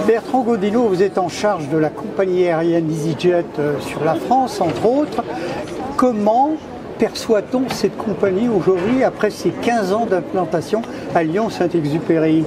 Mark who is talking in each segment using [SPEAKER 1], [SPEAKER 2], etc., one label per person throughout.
[SPEAKER 1] Bertrand Godinot, vous êtes en charge de la compagnie aérienne EasyJet sur la France, entre autres. Comment perçoit-on cette compagnie aujourd'hui après ces 15 ans d'implantation à Lyon-Saint-Exupéry?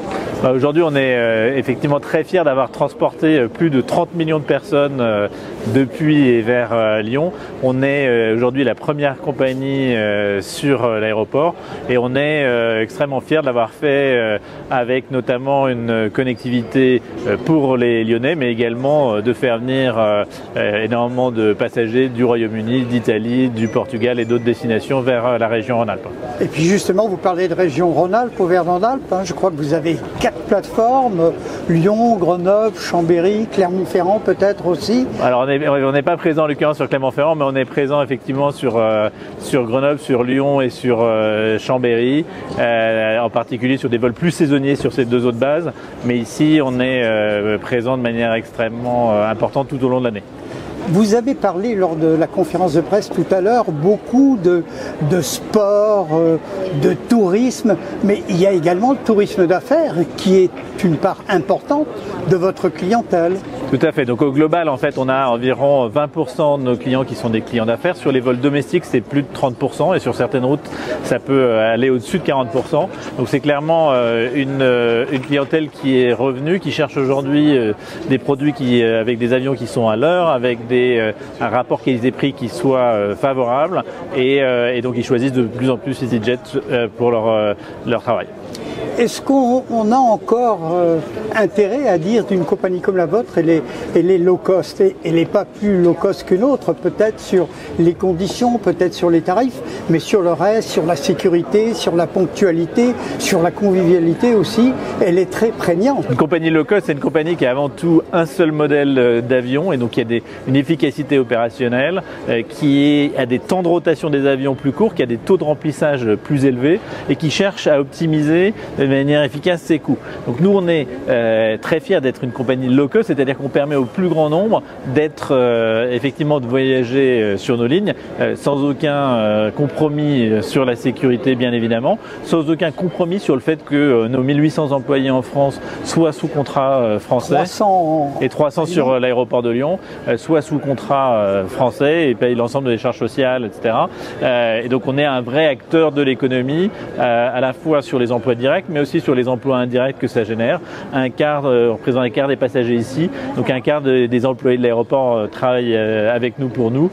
[SPEAKER 2] Aujourd'hui, on est effectivement très fiers d'avoir transporté plus de 30 millions de personnes depuis et vers Lyon. On est aujourd'hui la première compagnie sur l'aéroport et on est extrêmement fiers de l'avoir fait avec notamment une connectivité pour les Lyonnais, mais également de faire venir énormément de passagers du Royaume-Uni, d'Italie, du Portugal et d'autres destinations vers la région Rhône-Alpes.
[SPEAKER 1] Et puis justement, vous parlez de région Rhône-Alpes, Auvergne-Rhône-Alpes. Je crois que vous avez 4 plateformes, Lyon, Grenoble, Chambéry, Clermont-Ferrand peut-être aussi.
[SPEAKER 2] Alors on n'est pas présent en l'occurrence sur Clermont-Ferrand, mais on est présent effectivement sur Grenoble, sur Lyon et sur Chambéry, en particulier sur des vols plus saisonniers sur ces deux autres bases. Mais ici, on est présent de manière extrêmement importante tout au long de l'année.
[SPEAKER 1] Vous avez parlé lors de la conférence de presse tout à l'heure beaucoup de sport, de tourisme, mais il y a également le tourisme d'affaires qui est une part importante de votre clientèle.
[SPEAKER 2] Tout à fait. Donc au global, en fait, on a environ 20% de nos clients qui sont des clients d'affaires. Sur les vols domestiques, c'est plus de 30% et sur certaines routes, ça peut aller au-dessus de 40%. Donc c'est clairement une clientèle qui est revenue, qui cherche aujourd'hui des produits avec des avions qui sont à l'heure, avec un rapport qualité-prix qui soit favorable et donc ils choisissent de plus en plus EasyJet pour leur travail.
[SPEAKER 1] Est-ce qu'on a encore intérêt à dire d'une compagnie comme la vôtre, elle est low cost, et elle n'est pas plus low cost qu'une autre, peut-être sur les conditions, peut-être sur les tarifs, mais sur le reste, sur la sécurité, sur la ponctualité, sur la convivialité aussi, elle est très prégnante.
[SPEAKER 2] Une compagnie low cost, c'est une compagnie qui a avant tout un seul modèle d'avion et donc qui a une efficacité opérationnelle, qui a des temps de rotation des avions plus courts, qui a des taux de remplissage plus élevés et qui cherche à optimiser de manière efficace ses coûts. Donc nous on est très fiers d'être une compagnie low cost, c'est-à-dire qu'on permet au plus grand nombre d'être effectivement de voyager sur nos lignes sans aucun compromis sur la sécurité bien évidemment, sans aucun compromis sur le fait que nos 1800 employés en France soient sous contrat français
[SPEAKER 1] 300
[SPEAKER 2] et 300 sur l'aéroport de Lyon, soient sous contrat français et payent l'ensemble des charges sociales, etc. Et donc on est un vrai acteur de l'économie à la fois sur les emplois directs mais aussi sur les emplois indirects que ça génère. On représente un quart des passagers ici, donc un quart des employés de l'aéroport travaillent avec nous pour nous,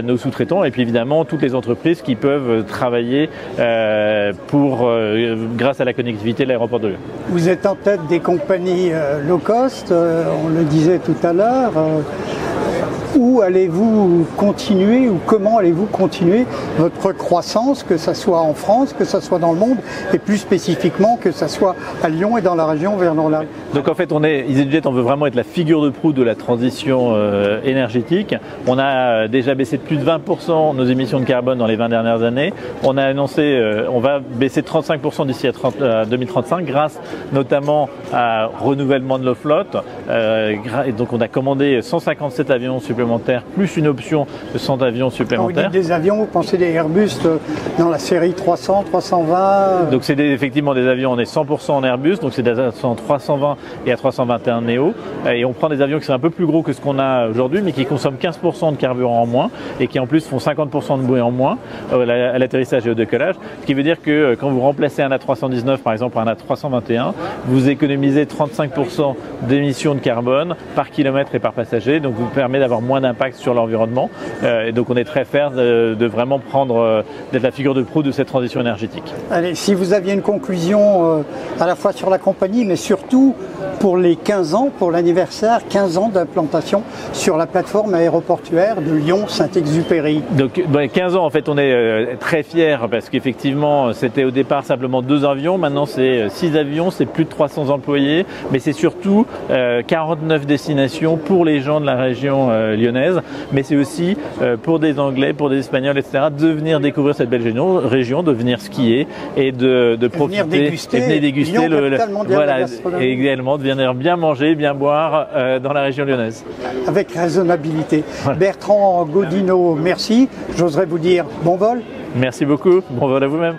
[SPEAKER 2] nos sous-traitants, et puis évidemment toutes les entreprises qui peuvent travailler grâce à la connectivité de l'aéroport de Lyon.
[SPEAKER 1] Vous êtes en tête des compagnies low cost, on le disait tout à l'heure. Où allez-vous continuer ou comment allez-vous continuer votre croissance, que ce soit en France, que ce soit dans le monde et plus spécifiquement que ce soit à Lyon et dans la région Auvergne-Rhône-Alpes?
[SPEAKER 2] Donc en fait, EasyJet, on veut vraiment être la figure de proue de la transition énergétique. On a déjà baissé de plus de 20% nos émissions de carbone dans les 20 dernières années. On a annoncé on va baisser de 35% d'ici à 2035 grâce notamment à renouvellement de nos flottes. Et donc on a commandé 157 avions supplémentaires plus une option de 100 avions supplémentaires.
[SPEAKER 1] Quand vous dites des avions, vous pensez des Airbus dans la série 300, 320
[SPEAKER 2] Donc c'est effectivement des avions, on est 100% en Airbus, donc c'est des avions 320 et A321 Neo. Et on prend des avions qui sont un peu plus gros que ce qu'on a aujourd'hui, mais qui consomment 15% de carburant en moins et qui en plus font 50% de bruit en moins à l'atterrissage et au décollage. Ce qui veut dire que quand vous remplacez un A319 par exemple par un A321, vous économisez 35% d'émissions de carbone par kilomètre et par passager, donc vous permet d'avoir moins d'impact sur l'environnement. Et donc on est très fiers de vraiment d'être la figure de proue de cette transition énergétique.
[SPEAKER 1] Allez, si vous aviez une conclusion à la fois sur la compagnie, mais surtout pour les 15 ans, pour l'anniversaire, 15 ans d'implantation sur la plateforme aéroportuaire de Lyon-Saint-Exupéry.
[SPEAKER 2] Donc 15 ans, en fait, on est très fiers parce qu'effectivement, c'était au départ simplement 2 avions. Maintenant, c'est 6 avions, c'est plus de 300 employés, mais c'est surtout 49 destinations pour les gens de la région lyonnaise, mais c'est aussi pour des Anglais, pour des Espagnols, etc., de venir découvrir cette belle région, de venir skier et de profiter,
[SPEAKER 1] venir déguster
[SPEAKER 2] voilà, et également de venir bien manger, bien boire dans la région lyonnaise.
[SPEAKER 1] Avec raisonnabilité. Voilà. Bertrand Godinot, merci. J'oserais vous dire bon vol.
[SPEAKER 2] Merci beaucoup. Bon vol à vous-même.